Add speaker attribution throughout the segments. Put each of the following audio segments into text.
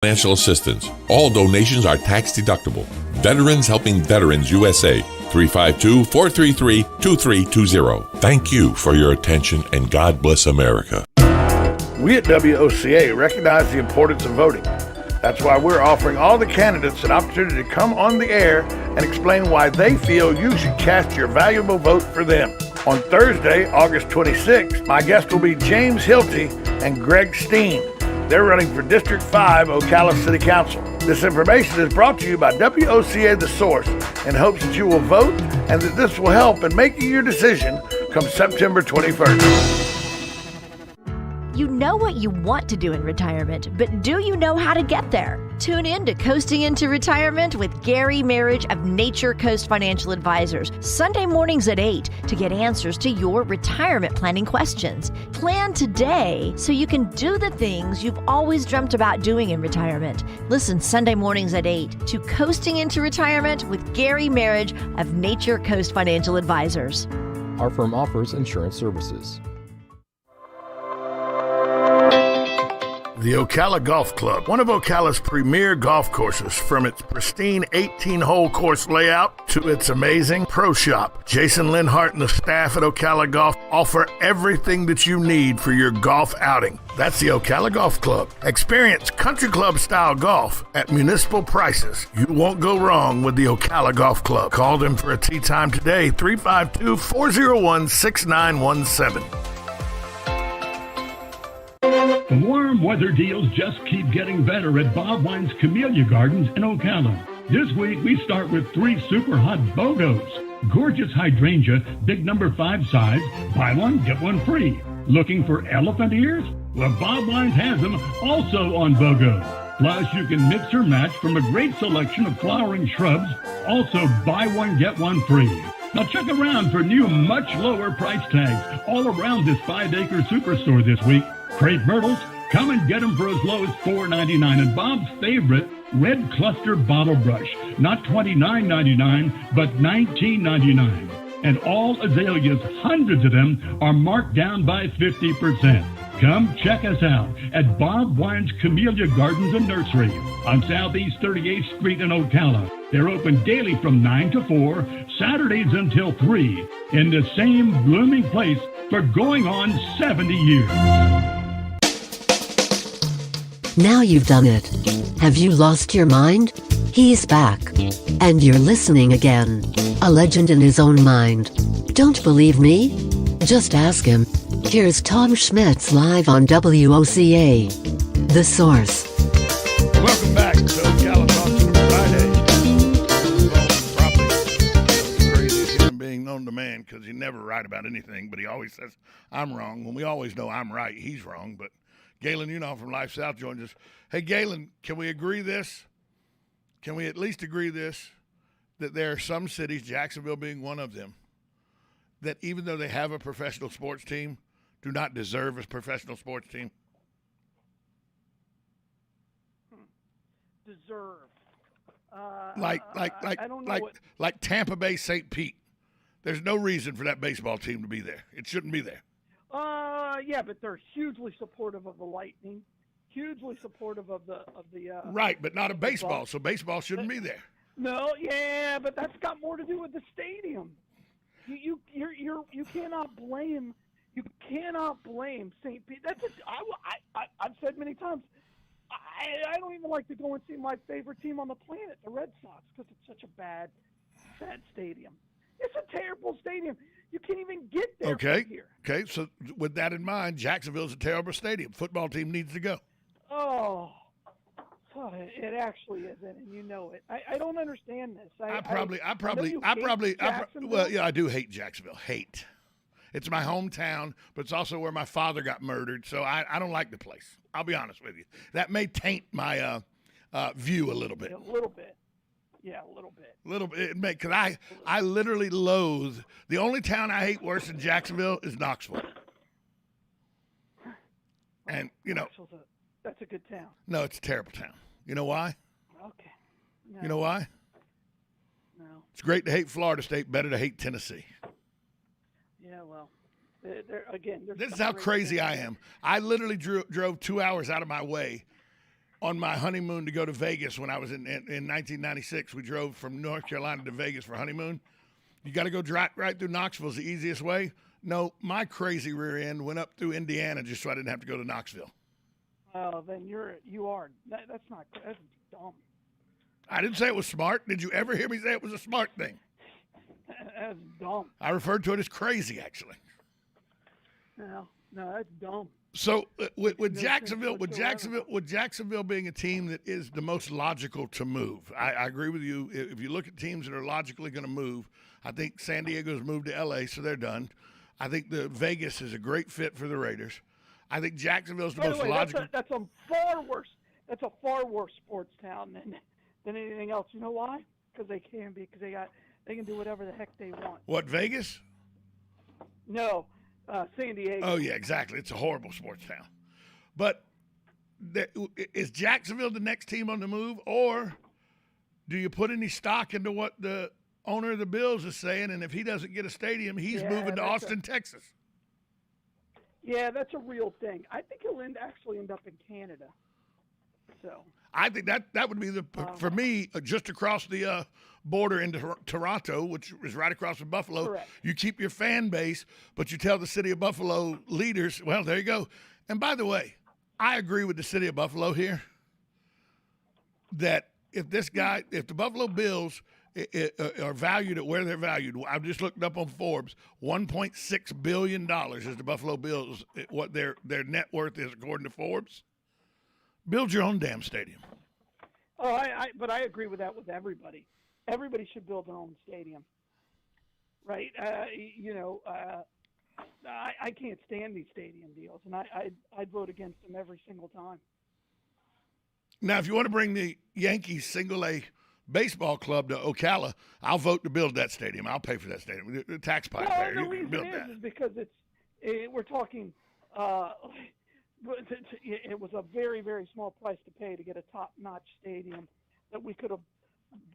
Speaker 1: Financial assistance. All donations are tax deductible. Veterans Helping Veterans USA, 352-433-2320. Thank you for your attention, and God bless America.
Speaker 2: We at WOCA recognize the importance of voting. That's why we're offering all the candidates an opportunity to come on the air and explain why they feel you should cast your valuable vote for them. On Thursday, August 26th, my guest will be James Hilty and Greg Steen. They're running for District 5, Ocala City Council. This information is brought to you by WOCA The Source in hopes that you will vote and that this will help in making your decision come September 21st.
Speaker 3: You know what you want to do in retirement, but do you know how to get there? Tune in to Coasting into Retirement with Gary Marriage of Nature Coast Financial Advisors, Sunday mornings at 8 to get answers to your retirement planning questions. Plan today so you can do the things you've always dreamt about doing in retirement. Listen Sunday mornings at 8 to Coasting into Retirement with Gary Marriage of Nature Coast Financial Advisors.
Speaker 4: Our firm offers insurance services.
Speaker 2: The Ocala Golf Club, one of Ocala's premier golf courses, from its pristine 18-hole course layout to its amazing pro shop. Jason Linhart and the staff at Ocala Golf offer everything that you need for your golf outing. That's the Ocala Golf Club. Experience country club-style golf at municipal prices. You won't go wrong with the Ocala Golf Club. Call them for a tee time today, 352-401-6917.
Speaker 5: The warm weather deals just keep getting better at Bob Wine's Camellia Gardens in Ocala. This week, we start with 3 super hot BOGOs. Gorgeous hydrangea, big number 5 size, buy one, get one free. Looking for elephant ears? Well, Bob Wines has them also on BOGO. Plus, you can mix or match from a great selection of flowering shrubs. Also, buy one, get one free. Now check around for new, much lower price tags all around this 5-acre superstore this week. Crepe myrtles, come and get them for as low as $4.99. And Bob's favorite, red cluster bottle brush, not $29.99, but $19.99. And all azaleas, hundreds of them, are marked down by 50%. Come check us out at Bob Wine's Camellia Gardens and Nursery on Southeast 38th Street in Ocala. They're open daily from 9 to 4, Saturdays until 3, in the same blooming place for going on 70 years.
Speaker 6: Now you've done it. Have you lost your mind? He's back. And you're listening again. A legend in his own mind. Don't believe me? Just ask him. Here's Tom Schmitz live on WOCA. The Source.
Speaker 2: Welcome back to Ocala Talks on Friday. Probably the craziest human being known to man, because he never right about anything, but he always says, I'm wrong. When we always know I'm right, he's wrong. But Galen Unal from Life South joins us. Hey, Galen, can we agree this? Can we at least agree this, that there are some cities, Jacksonville being one of them, that even though they have a professional sports team, do not deserve a professional sports team?
Speaker 7: Deserve.
Speaker 2: Like
Speaker 7: I don't know
Speaker 2: like Tampa Bay St. Pete. There's no reason for that baseball team to be there. It shouldn't be there.
Speaker 7: Yeah, but they're hugely supportive of the Lightning, hugely supportive of the.
Speaker 2: Right, but not of baseball, so baseball shouldn't be there.
Speaker 7: No, yeah, but that's got more to do with the stadium. You cannot blame. You cannot blame St. Pete. I've said many times, I don't even like to go and see my favorite team on the planet, the Red Sox, because it's such a bad stadium. It's a terrible stadium. You can't even get there from here. Okay, so with that in mind, Jacksonville's a terrible stadium. Football team needs to go. Oh, it actually isn't, and you know it. I don't understand this. I do hate Jacksonville. Hate. It's my hometown, but it's also where my father got murdered, so I don't like the place. I'll be honest with you. That may taint my view a little bit. A little bit. Yeah, a little bit. Because I literally loathe. The only town I hate worse than Jacksonville is Knoxville. And, that's a good town. No, it's a terrible town. You know why? Okay. No. You know why? No. It's great to hate Florida State, better to hate Tennessee. Yeah, well, this is how crazy I am. I literally drove 2 hours out of my way
Speaker 2: on my honeymoon to go to Vegas when I was in 1996. We drove from North Carolina to Vegas for honeymoon. You got to go right through Knoxville is the easiest way. No, my crazy rear end went up through Indiana just so I didn't have to go to Knoxville.
Speaker 7: Well, then you are. That's dumb.
Speaker 2: I didn't say it was smart. Did you ever hear me say it was a smart thing?
Speaker 7: That's dumb.
Speaker 2: I referred to it as crazy, actually.
Speaker 7: No, that's dumb.
Speaker 2: So with Jacksonville being a team that is the most logical to move, I agree with you. If you look at teams that are logically going to move, I think San Diego's moved to L.A., so they're done. I think the Vegas is a great fit for the Raiders. I think Jacksonville's the most logical.
Speaker 7: That's a far worse. That's a far worse sports town than anything else. You know why? Because they can be. Because they can do whatever the heck they want.
Speaker 2: What, Vegas?
Speaker 7: No. San Diego.
Speaker 2: Oh, yeah, exactly. It's a horrible sports town. But is Jacksonville the next team on the move, or do you put any stock into what the owner of the Bills is saying, and if he doesn't get a stadium, he's moving to Austin, Texas?
Speaker 7: Yeah, that's a real thing. I think he'll actually end up in Canada. So
Speaker 2: I think that would be for me, just across the border into Toronto, which is right across from Buffalo.
Speaker 7: Correct.
Speaker 2: You keep your fan base, but you tell the city of Buffalo leaders, well, there you go. And by the way, I agree with the city of Buffalo here that if the Buffalo Bills are valued at where they're valued, I've just looked up on Forbes, $1.6 billion is the Buffalo Bills, what their net worth is according to Forbes. Build your own damn stadium.
Speaker 7: Oh, but I agree with that with everybody. Everybody should build their own stadium, right? I can't stand these stadium deals, and I'd vote against them every single time.
Speaker 2: Now, if you want to bring the Yankees single-A baseball club to Ocala, I'll vote to build that stadium. I'll pay for that stadium. The taxpayer,
Speaker 7: the
Speaker 2: you can build that.
Speaker 7: Is because we're talking. It was a very, very small price to pay to get a top-notch stadium that we could have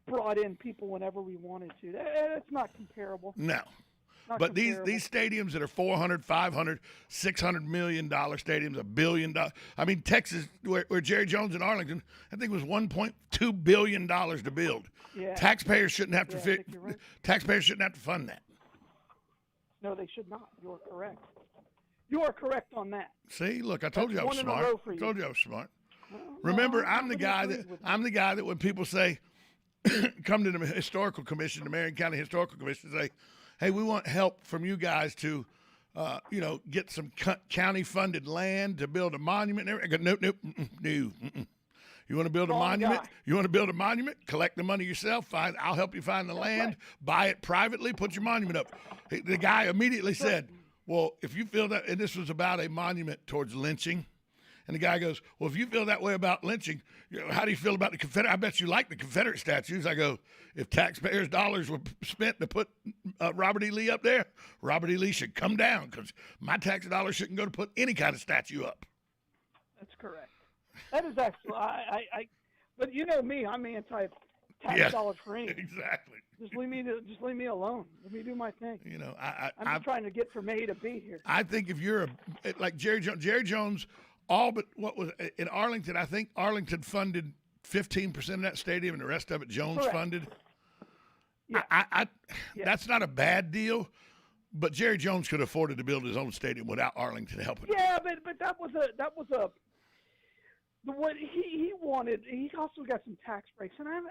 Speaker 7: brought in people whenever we wanted to. It's not comparable.
Speaker 2: No. But these stadiums that are $400, $500, $600 million stadiums, $1 billion. I mean, Texas, where Jerry Jones in Arlington, I think it was $1.2 billion to build.
Speaker 7: Yeah.
Speaker 2: Taxpayers shouldn't have to
Speaker 7: right.
Speaker 2: Taxpayers shouldn't have to fund that.
Speaker 7: No, they should not. You're correct. You are correct on that.
Speaker 2: See, look, I told you I was smart. I told you I was smart.
Speaker 7: Well,
Speaker 2: Remember, I'm the guy that when people say, come to the historical commission, the Marion County Historical Commission, say, hey, we want help from you guys to, get some county-funded land to build a monument. I go, nope. No. You want to build a monument?
Speaker 7: Guy.
Speaker 2: You want to build a monument? Collect the money yourself. I'll help you find the land. Right. Buy it privately. Put your monument up. The guy immediately said, well, if you feel that, and this was about a monument towards lynching, and the guy goes, well, if you feel that way about lynching, how do you feel about the Confederate? I bet you like the Confederate statues. I go, if taxpayers' dollars were spent to put Robert E. Lee up there, Robert E. Lee should come down because my tax dollars shouldn't go to put any kind of statue up.
Speaker 7: That's correct. That is actually, but you know me, I'm anti-tax dollars for anything.
Speaker 2: Exactly.
Speaker 7: Just leave me alone. Let me do my thing. I'm just trying to get from A to B here.
Speaker 2: I think if you're like Jerry Jones, all but what was in Arlington, I think Arlington funded 15% of that stadium and the rest of it Jones
Speaker 7: Correct.
Speaker 2: funded.
Speaker 7: Yeah.
Speaker 2: That's not a bad deal, but Jerry Jones could have afforded to build his own stadium without Arlington helping.
Speaker 7: Yeah, but that was what he wanted. He also got some tax breaks, and I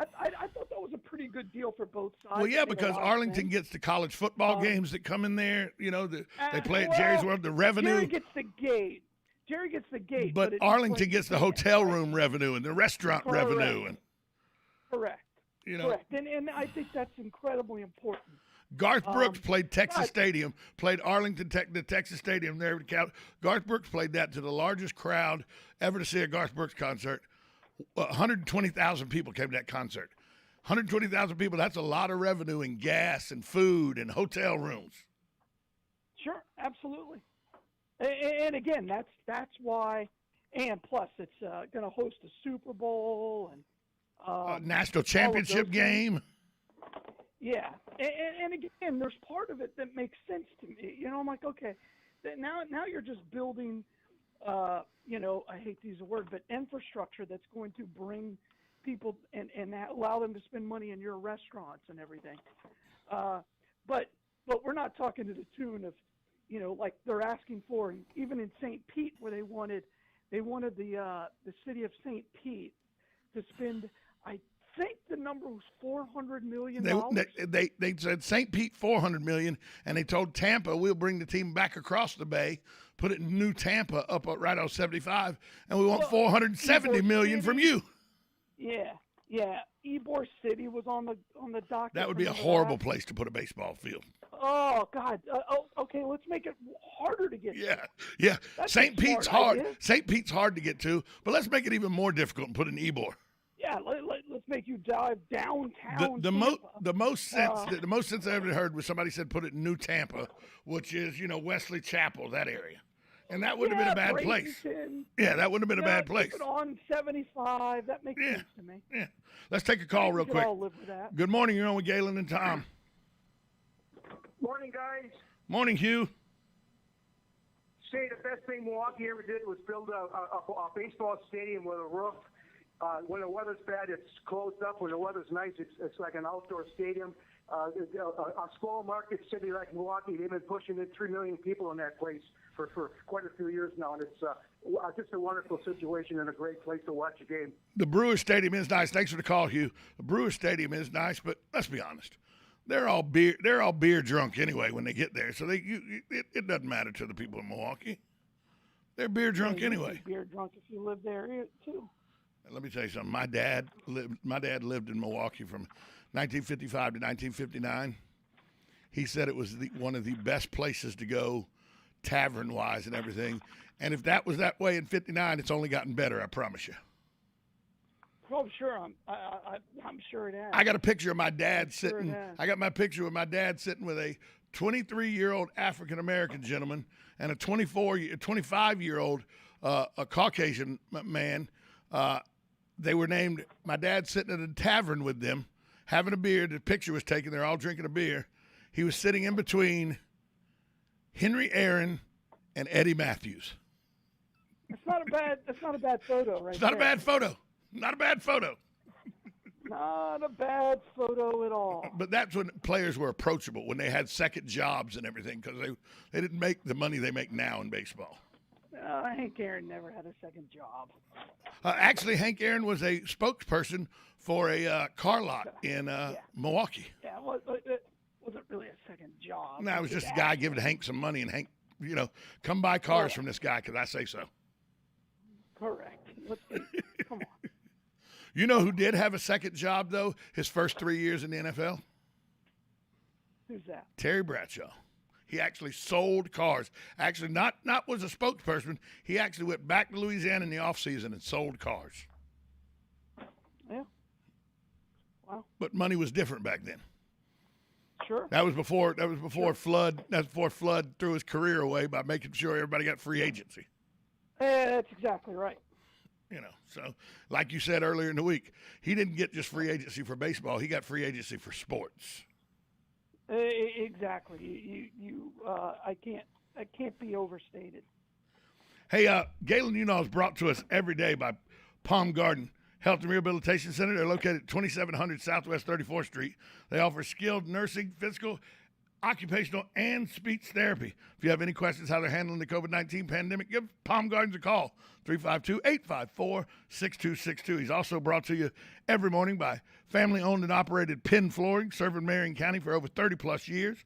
Speaker 7: thought that was a pretty good deal for both sides.
Speaker 2: Well, yeah, because Arlington gets the college football games that come in there. They play at Jerry's World. The revenue.
Speaker 7: Jerry gets the gate.
Speaker 2: But Arlington gets the hotel room revenue and the restaurant revenue. And
Speaker 7: correct. Correct. And I think that's incredibly important.
Speaker 2: Garth Brooks played Texas Stadium, played Arlington, the Texas Stadium there. Garth Brooks played that to the largest crowd ever to see a Garth Brooks concert. 120,000 people came to that concert. 120,000 people, that's a lot of revenue in gas and food and hotel rooms.
Speaker 7: Sure, absolutely. And again, that's why, and plus it's going to host a Super Bowl and
Speaker 2: national championship game.
Speaker 7: Yeah, and again, there's part of it that makes sense to me. I'm like, okay, now you're just building I hate to use the word, but infrastructure that's going to bring people and allow them to spend money in your restaurants and everything. But we're not talking to the tune of, like they're asking for, even in St. Pete, where they wanted the city of St. Pete to spend, I think the number was $400 million.
Speaker 2: They said St. Pete $400 million, and they told Tampa we'll bring the team back across the bay, put it in New Tampa up right on 75, and we want $470 million from you.
Speaker 7: Yeah. Ybor City was on the docket.
Speaker 2: That would be a horrible place to put a baseball field.
Speaker 7: Oh God. Okay. Let's make it harder to get.
Speaker 2: Yeah. St. Pete's hard.
Speaker 7: Idea.
Speaker 2: St. Pete's hard to get to, but let's make it even more difficult and put it in Ybor.
Speaker 7: Yeah. Let's make you drive downtown.
Speaker 2: The most sense I ever heard was somebody said put it in New Tampa, which is Wesley Chapel, that area. And that wouldn't have been a bad place. Yeah, that wouldn't have been a bad place.
Speaker 7: Keep it on 75. That makes sense to me.
Speaker 2: Yeah. Let's take a call real quick.
Speaker 7: All live with that.
Speaker 2: Good morning. You're on with Galen and Tom.
Speaker 8: Morning, guys.
Speaker 2: Morning, Hugh.
Speaker 8: Say the best thing Milwaukee ever did was build a baseball stadium with a roof. When the weather's bad, it's closed up. When the weather's nice, it's like an outdoor stadium. A small market city like Milwaukee, they've been pushing in 3 million people in that place for quite a few years now, and it's just a wonderful situation and a great place to watch a game.
Speaker 2: The Brewers Stadium is nice. Thanks for the call, Hugh. The Brewers Stadium is nice, but let's be honest. They're all beer drunk anyway when they get there, so it doesn't matter to the people in Milwaukee. They're beer drunk anyway.
Speaker 7: Beer drunk if you live there too.
Speaker 2: Let me tell you something. My dad lived in Milwaukee from 1955 to 1959. He said it was one of the best places to go, tavern-wise and everything. And if that was that way in 59, it's only gotten better, I promise you.
Speaker 7: Oh, sure. I'm sure it has.
Speaker 2: I got a picture of my dad sitting. I got my picture of my dad sitting with a 23-year-old African-American gentleman and a 25-year-old a Caucasian man. They were named, my dad sitting at a tavern with them, having a beer. The picture was taken. They're all drinking a beer. He was sitting in between Henry Aaron and Eddie Matthews.
Speaker 7: That's not a bad photo, right?
Speaker 2: It's not a bad photo. Not a bad photo.
Speaker 7: Not a bad photo at all.
Speaker 2: But that's when players were approachable, when they had second jobs and everything, because they didn't make the money they make now in baseball.
Speaker 7: Hank Aaron never had a second job.
Speaker 2: Actually, Hank Aaron was a spokesperson for a car lot in Milwaukee.
Speaker 7: Yeah, it wasn't really a second job.
Speaker 2: No, it was just a guy giving Hank some money, and Hank, come buy cars from this guy because I say so.
Speaker 7: Correct. Come on.
Speaker 2: You know who did have a second job, though, his first 3 years in the NFL?
Speaker 7: Who's that?
Speaker 2: Terry Bradshaw. He actually sold cars. Actually, not was a spokesperson. He actually went back to Louisiana in the offseason and sold cars.
Speaker 7: Yeah. Wow.
Speaker 2: But money was different back then.
Speaker 7: Sure.
Speaker 2: That was before Flood. That's before Flood threw his career away by making sure everybody got free agency.
Speaker 7: That's exactly right.
Speaker 2: So like you said earlier in the week, he didn't get just free agency for baseball. He got free agency for sports.
Speaker 7: Exactly. I can't be overstated.
Speaker 2: Hey, Galen, is brought to us every day by Palm Garden Health and Rehabilitation Center. They're located at 2700 Southwest 34th Street. They offer skilled nursing, physical, occupational, and speech therapy. If you have any questions how they're handling the COVID-19 pandemic, give Palm Gardens a call, 352-854-6262. He's also brought to you every morning by family-owned and operated Penn Flooring, serving Marion County for over 30-plus years.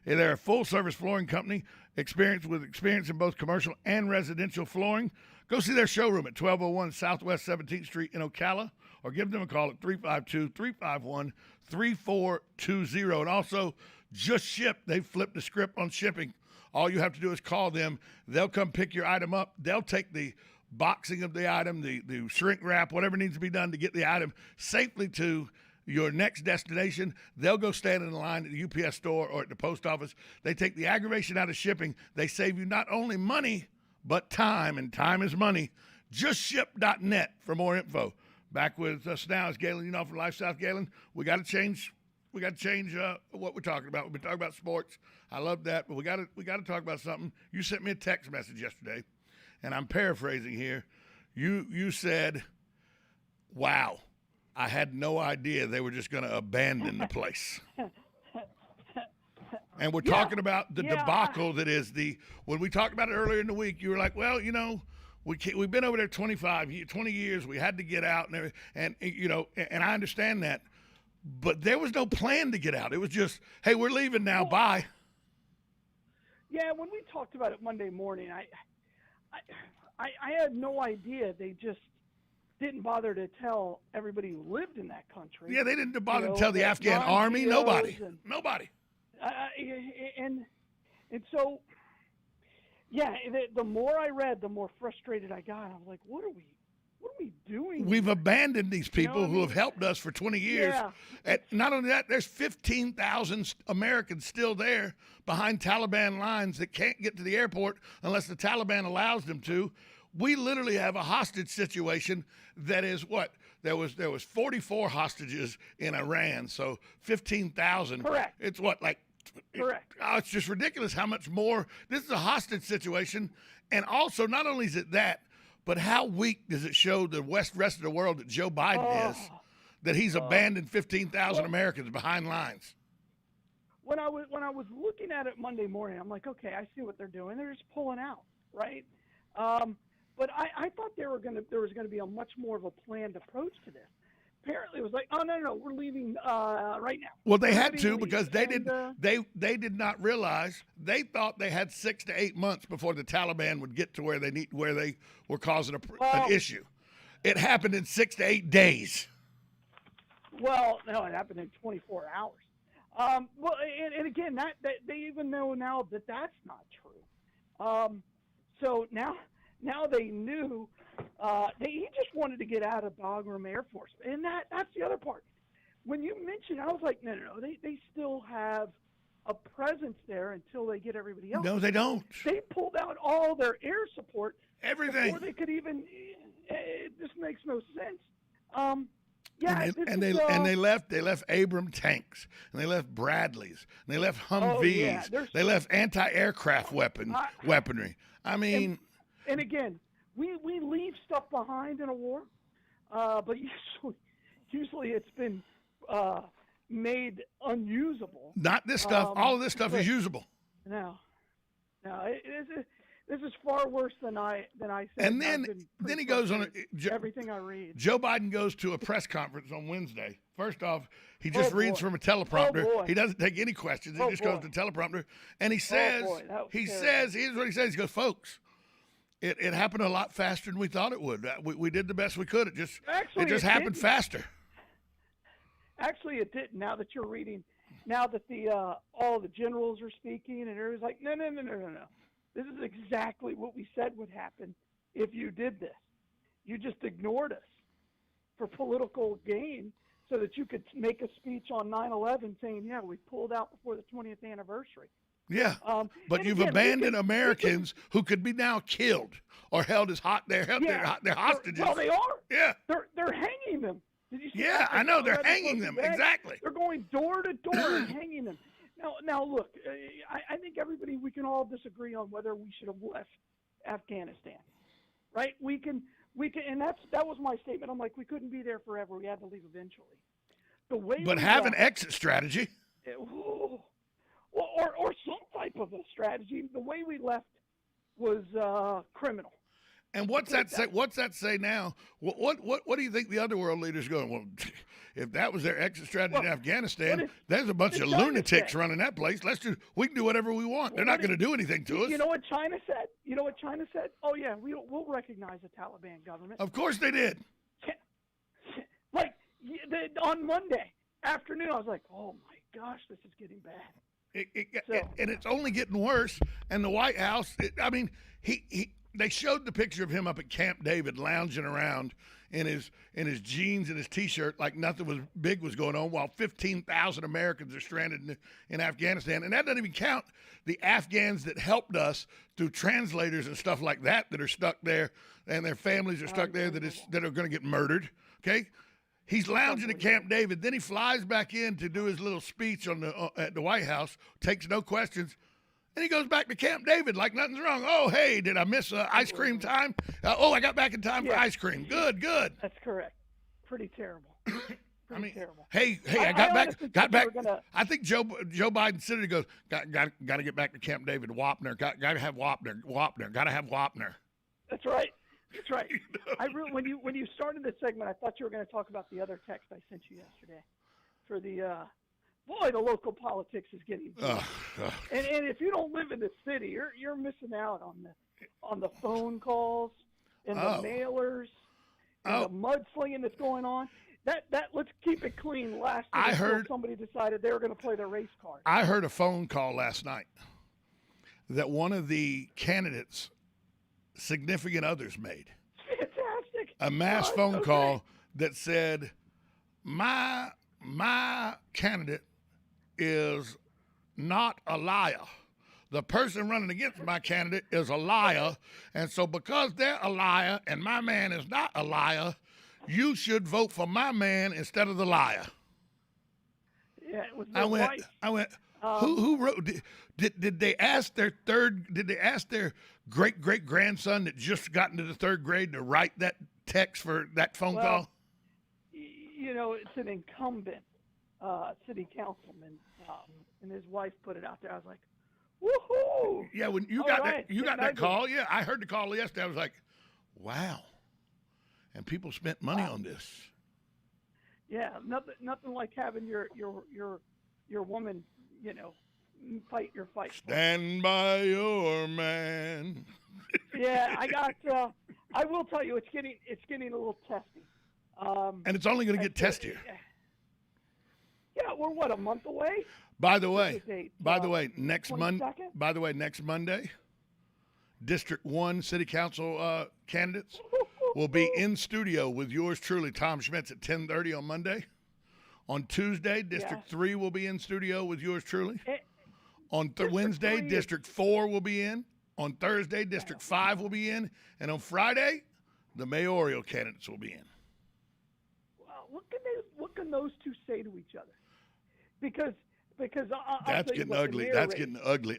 Speaker 2: They're a full-service flooring company, experience in both commercial and residential flooring. Go see their showroom at 1201 Southwest 17th Street in Ocala, or give them a call at 352-351-3420. And also, Just Ship. They flipped the script on shipping. All you have to do is call them. They'll come pick your item up. They'll take the boxing of the item, the shrink wrap, whatever needs to be done to get the item safely to your next destination. They'll go stand in the line at the UPS store or at the post office. They take the aggravation out of shipping. They save you not only money, but time, and time is money. JustShip.net for more info. Back with us now is Galen, from Life South. Galen, we got to change what we're talking about. We've been talking about sports. I love that, but we got to talk about something. You sent me a text message yesterday, and I'm paraphrasing here, you said, wow, I had no idea they were just going to abandon the place. And we're talking about the debacle that is when we talked about it earlier in the week, you were like, well, we've been over there 20 years. We had to get out and I understand that. But there was no plan to get out. It was just, hey, we're leaving now. Bye.
Speaker 7: Yeah, when we talked about it Monday morning, I had no idea they just didn't bother to tell everybody who lived in that country.
Speaker 2: Yeah, they didn't bother to tell the Afghan army. Nobody.
Speaker 7: And so, yeah, the more I read, the more frustrated I got. I was like, what are we doing?
Speaker 2: We've abandoned these people who have helped us for 20 years.
Speaker 7: Yeah.
Speaker 2: And not only that, there's 15,000 Americans still there behind Taliban lines that can't get to the airport unless the Taliban allows them to. We literally have a hostage situation that is what? There was 44 hostages in Iran, so 15,000.
Speaker 7: Correct.
Speaker 2: It's what, like?
Speaker 7: Correct.
Speaker 2: It's just ridiculous how much more. This is a hostage situation. And also, not only is it that, but how weak does it show the rest of the world that Joe Biden is, that he's abandoned 15,000 Americans behind lines?
Speaker 7: When I was looking at it Monday morning, I'm like, okay, I see what they're doing. They're just pulling out, right? But I thought there was going to be a much more of a planned approach to this. Apparently, it was like, oh no, we're leaving right now.
Speaker 2: Well, they had to because they did not realize. They thought they had 6 to 8 months before the Taliban would get to where they were causing an issue. It happened in 6 to 8 days.
Speaker 7: Well, no, it happened in 24 hours. Well, and again, that they even know now that that's not true. So now they knew. He just wanted to get out of Bagram Air Force, and that's the other part. When you mentioned, I was like, no, they still have a presence there until they get everybody else.
Speaker 2: No, they don't.
Speaker 7: They pulled out all their air support,
Speaker 2: everything,
Speaker 7: before they could even. This makes no sense.
Speaker 2: And they left Abram tanks, and they left Bradleys, and they left Humvees, they left anti-aircraft weaponry. I mean,
Speaker 7: and again. We leave stuff behind in a war, but usually it's been made unusable.
Speaker 2: Not this stuff. All of this stuff is usable.
Speaker 7: No, this is far worse than I said.
Speaker 2: And then he goes on
Speaker 7: everything I read.
Speaker 2: Joe Biden goes to a press conference on Wednesday. First off, he just reads from a teleprompter. He doesn't take any questions. He just goes to the teleprompter, and he says, here's what he says. He goes, folks. It happened a lot faster than we thought it would. We did the best we could. It just happened faster.
Speaker 7: Actually, it didn't. Now that you're reading, now that all the generals are speaking, and everybody's like, no. This is exactly what we said would happen if you did this. You just ignored us for political gain so that you could make a speech on 9/11 saying, yeah, we pulled out before the 20th anniversary.
Speaker 2: Yeah, but you've abandoned Americans who could be now killed or held as they're hostages.
Speaker 7: Well, they are.
Speaker 2: Yeah,
Speaker 7: they're hanging them. Did you see?
Speaker 2: Yeah,
Speaker 7: that?
Speaker 2: I know they're hanging them exactly.
Speaker 7: They're going door to door and hanging them. Now look, I think we can all disagree on whether we should have left Afghanistan, right? We can, and that was my statement. I'm like, we couldn't be there forever. We had to leave eventually.
Speaker 2: But have an exit strategy.
Speaker 7: Or some type of a strategy. The way we left was criminal.
Speaker 2: And what's that say? What's that say now? What do you think the other world leaders going? Well, if that was their exit strategy in Afghanistan, there's a bunch of lunatics running that place. We can do whatever we want. They're not going to do anything to us.
Speaker 7: You know what China said? Oh yeah, we'll recognize the Taliban government.
Speaker 2: Of course they did.
Speaker 7: Like on Monday afternoon, I was like, oh my gosh, this is getting bad.
Speaker 2: And it's only getting worse. And the White House, they showed the picture of him up at Camp David lounging around in his jeans and his T-shirt like nothing big was going on, while 15,000 Americans are stranded in Afghanistan. And that doesn't even count the Afghans that helped us through translators and stuff like that are stuck there, and their families are stuck there that are going to get murdered. Okay. He's lounging at Camp David. Then he flies back in to do his little speech at the White House, takes no questions, And he goes back to Camp David like nothing's wrong. Oh, hey, did I miss ice cream time? I got back in time for ice cream. Good.
Speaker 7: That's correct. Pretty terrible. Terrible.
Speaker 2: Hey, I got back. I think Joe Biden said it. He goes, got to get back to Camp David. Wapner, got to have Wapner. Got to have Wapner.
Speaker 7: That's right. When you started this segment, I thought you were going to talk about the other text I sent you yesterday for the the local politics is getting and if you don't live in the city, you're missing out on the phone calls and the mailers and the mudslinging that's going on. That let's keep it clean. I heard somebody decided they were going to play the race card.
Speaker 2: I heard a phone call last night that one of the candidates' significant others made.
Speaker 7: Fantastic.
Speaker 2: A mass phone call that said, my candidate is not a liar. The person running against my candidate is a liar, and so because they're a liar and my man is not a liar, you should vote for my man instead of the liar.
Speaker 7: Yeah, it was their wife.
Speaker 2: I went. Who wrote? Did they ask their great grandson that just got into the third grade to write that text for that phone call?
Speaker 7: It's an incumbent city councilman, and his wife put it out there. I was like, woohoo!
Speaker 2: Yeah, when you got that call. Yeah, I heard the call yesterday. I was like, wow. And people spent money on this.
Speaker 7: Yeah, nothing like having your woman, fight your fight.
Speaker 2: Stand by your man.
Speaker 7: Yeah, I will tell you, it's getting a little testy.
Speaker 2: And it's only going to get testier.
Speaker 7: Yeah, we're a month away.
Speaker 2: By the way, next Monday, District 1 City Council candidates will be in studio with yours truly, Tom Schmitz, at 10:30 on Monday. On Tuesday, District 3 will be in studio with yours truly. On Wednesday, District 4 will be in. On Thursday, District 5 will be in. And on Friday, the mayoral candidates will be in.
Speaker 7: Well, what can those two say to each other? Because
Speaker 2: that's getting ugly. That's getting ugly.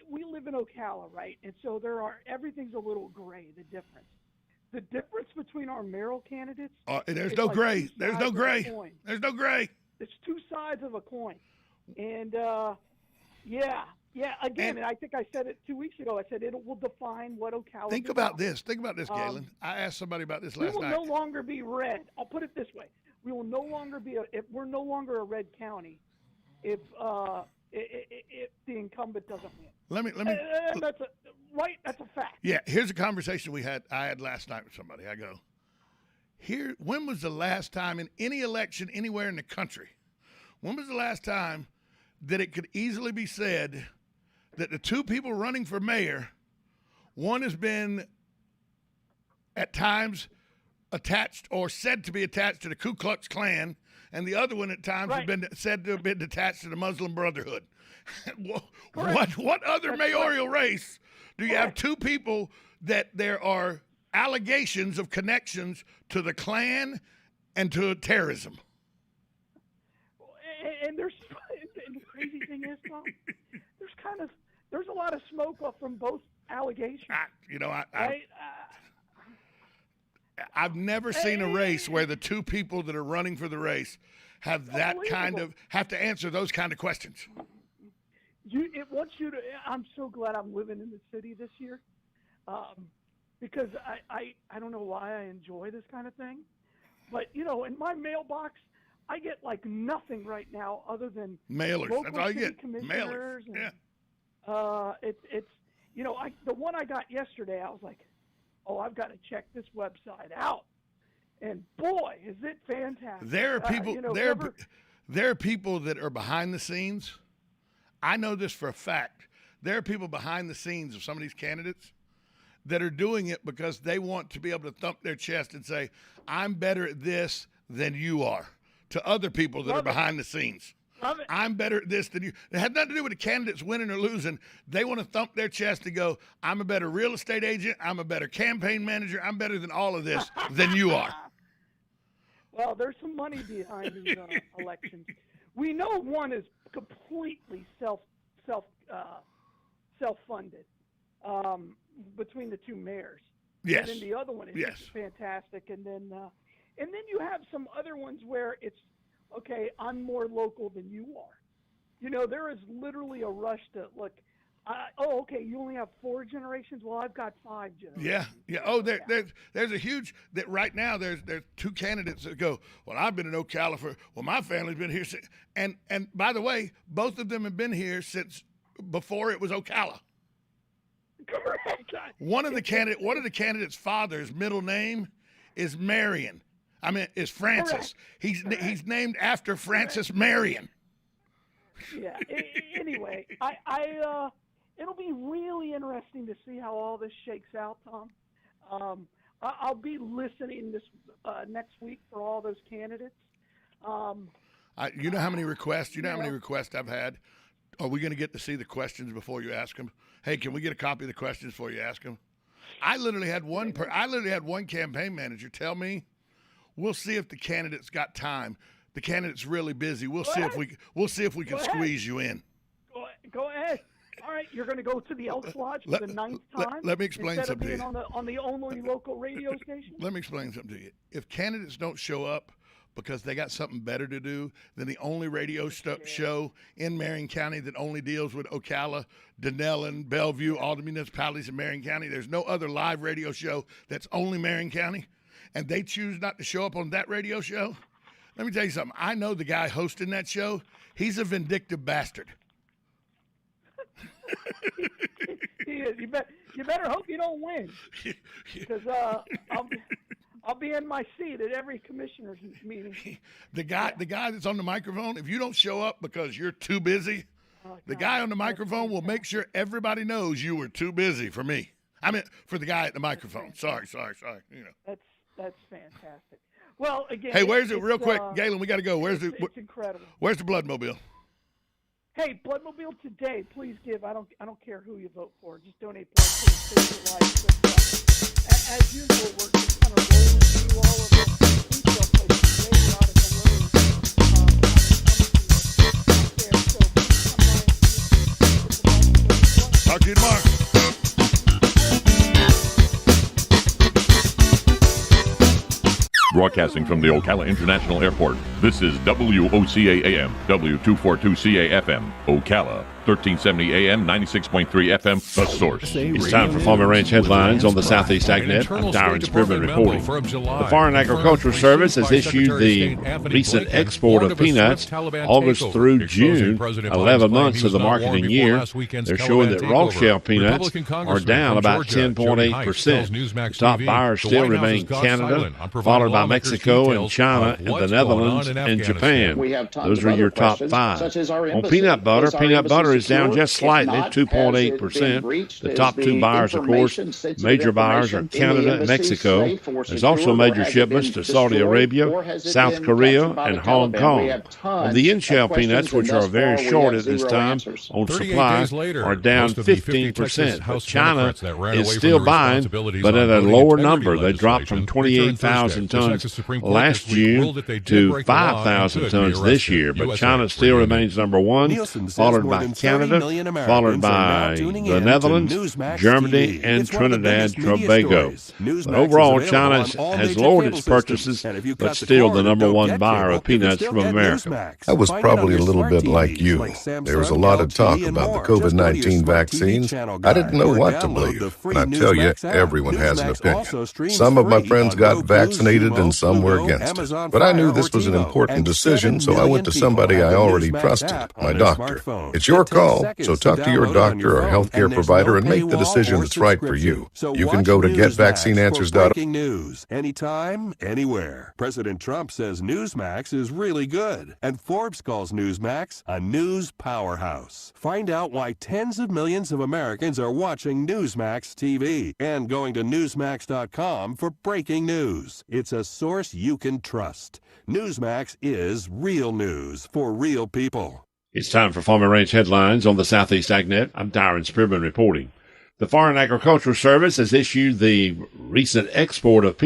Speaker 2: We live in Ocala, right? And so everything's a little gray. The difference between our mayoral candidates. There's no gray. There's no gray.
Speaker 7: It's two sides of a coin, and again. And I think I said it 2 weeks ago. I said it will define what Ocala.
Speaker 2: Think about this, Galen. I asked somebody about this last night.
Speaker 7: We will no longer be red. I'll put it this way: we will no longer we're no longer a red county if the incumbent doesn't win.
Speaker 2: Let me.
Speaker 7: That's a fact.
Speaker 2: Yeah, here's a conversation I had last night with somebody. I go, when was the last time in any election anywhere in the country, when was the last time that it could easily be said that the two people running for mayor, one has been at times attached or said to be attached to the Ku Klux Klan, and the other one at times has been said to have been attached to the Muslim Brotherhood? What other mayoral race do you have two people that there are allegations of connections to the Klan and to terrorism?
Speaker 7: And the crazy thing is, Tom, there's a lot of smoke from both allegations.
Speaker 2: I've never seen a race where the two people that are running for the race have have to answer those kind of questions.
Speaker 7: It wants you to. I'm so glad I'm living in the city this year, because I don't know why I enjoy this kind of thing, but in my mailbox I get like nothing right now other than
Speaker 2: mailers.
Speaker 7: Local
Speaker 2: That's all you get.
Speaker 7: Mailers. And, it's the one I got yesterday. I was like, oh, I've got to check this website out, and boy, is it fantastic!
Speaker 2: There are people. There are people that are behind the scenes. I know this for a fact. There are people behind the scenes of some of these candidates that are doing it because they want to be able to thump their chest and say, I'm better at this than you are, to other people that are behind the scenes. I'm better at this than you. It had nothing to do with the candidates winning or losing. They want to thump their chest and go, I'm a better real estate agent. I'm a better campaign manager. I'm better than all of this than you are.
Speaker 7: Well, there's some money behind these elections. we know one is completely self-funded between the two mayors.
Speaker 2: Yes.
Speaker 7: And then the other one is just fantastic. And then you have some other ones where it's, okay, I'm more local than you are. You know, there is literally a rush to look. Okay, you only have 4 generations. Well, I've got 5 generations.
Speaker 2: Yeah. Oh, there's a huge that right now. There's 2 candidates that go, well, I've been in Ocala my family's been here since, and by the way, both of them have been here since before it was Ocala.
Speaker 7: Correct.
Speaker 2: One of the candidates' father's middle name is Marion. Is Francis.
Speaker 7: Correct.
Speaker 2: He's named after Francis Marion.
Speaker 7: Yeah. Anyway, it'll be really interesting to see how all this shakes out, Tom. I'll be listening this next week for all those candidates.
Speaker 2: You know how many requests? You know how many requests I've had? Are we going to get to see the questions before you ask them? Hey, can we get a copy of the questions before you ask them? I literally had one campaign manager tell me, "We'll see if the candidate's got time. The candidate's really busy. We'll see if we can squeeze you in."
Speaker 7: Go ahead. All right, you're going to go to the Elks Lodge for the 9th time?
Speaker 2: Let me explain something to you.
Speaker 7: On the only local radio station?
Speaker 2: Let me explain something to you. If candidates don't show up because they got something better to do than the only radio show in Marion County that only deals with Ocala, Denellen, Bellevue, all the municipalities in Marion County, there's no other live radio show that's only Marion County, and they choose not to show up on that radio show, let me tell you something. I know the guy hosting that show. He's a vindictive bastard.
Speaker 7: He is. You better hope you don't win, because I'll be in my seat at every commissioner's meeting.
Speaker 2: The guy that's on the microphone, if you don't show up because you're too busy, the guy on the microphone will make sure everybody knows you were too busy for me. For the guy at the microphone. Sorry. You know.
Speaker 7: That's fantastic. Well, again.
Speaker 2: Hey, where's it? Real quick, Galen, we got to go.
Speaker 7: It's incredible.
Speaker 2: Where's the Bloodmobile?
Speaker 7: Hey, Bloodmobile today. Please give. I don't care who you vote for. Just donate blood to save your life. But, as usual, we're just kind of rolling through all of the retail places today. We're out at the road. So please come by and
Speaker 2: Talk to you tomorrow.
Speaker 1: Broadcasting from the Ocala International Airport, this is WOCA AM, W242CA FM, Ocala, 1370 AM, 96.3 FM, The Source.
Speaker 9: It's time for Farm and Ranch headlines on the Southeast AgNet. I'm Darren Spearman reporting. The Foreign Agricultural Service has issued the recent export of peanuts August through June, 11 months of the marketing year. They're showing that raw shell peanuts are down about 10.8%. The top buyers still remain Canada, followed by Mexico and China and the Netherlands and Japan. Those are your top 5. On peanut butter is down just slightly, 2.8%. The top 2 buyers, of course, major buyers are Canada and Mexico. There's also major shipments to Saudi Arabia, South Korea, and Hong Kong. On the in-shell peanuts, which are very short at this time on supply, are down 15%. But China is still buying, but at a lower number. They dropped from 28,000 tons last June to 5,000 tons this year. But China still remains number 1, followed by Canada, followed by the Netherlands, Germany, and Trinidad and Tobago. But overall, China has lowered its purchases, but still the number 1 buyer of peanuts from America.
Speaker 10: I was probably a little bit like you. There was a lot of talk about the COVID-19 vaccines. I didn't know what to believe. And I tell you, everyone has an opinion. Some of my friends got vaccinated and some were against it. But I knew this was an important decision, so I went to somebody I already trusted, my doctor. It's your call, so talk to your doctor or healthcare provider and make the decision that's right for you. You can go to getvaccineanswers.org.
Speaker 11: Breaking news, anytime, anywhere. President Trump says Newsmax is really good, and Forbes calls Newsmax a news powerhouse. Find out why tens of millions of Americans are watching Newsmax TV and going to Newsmax.com for breaking news. It's a source you can trust. Newsmax is real news for real people.
Speaker 9: It's time for Farm and Ranch headlines on the Southeast AgNet. I'm Darren Spearman reporting. The Foreign Agricultural Service has issued the recent export of peanuts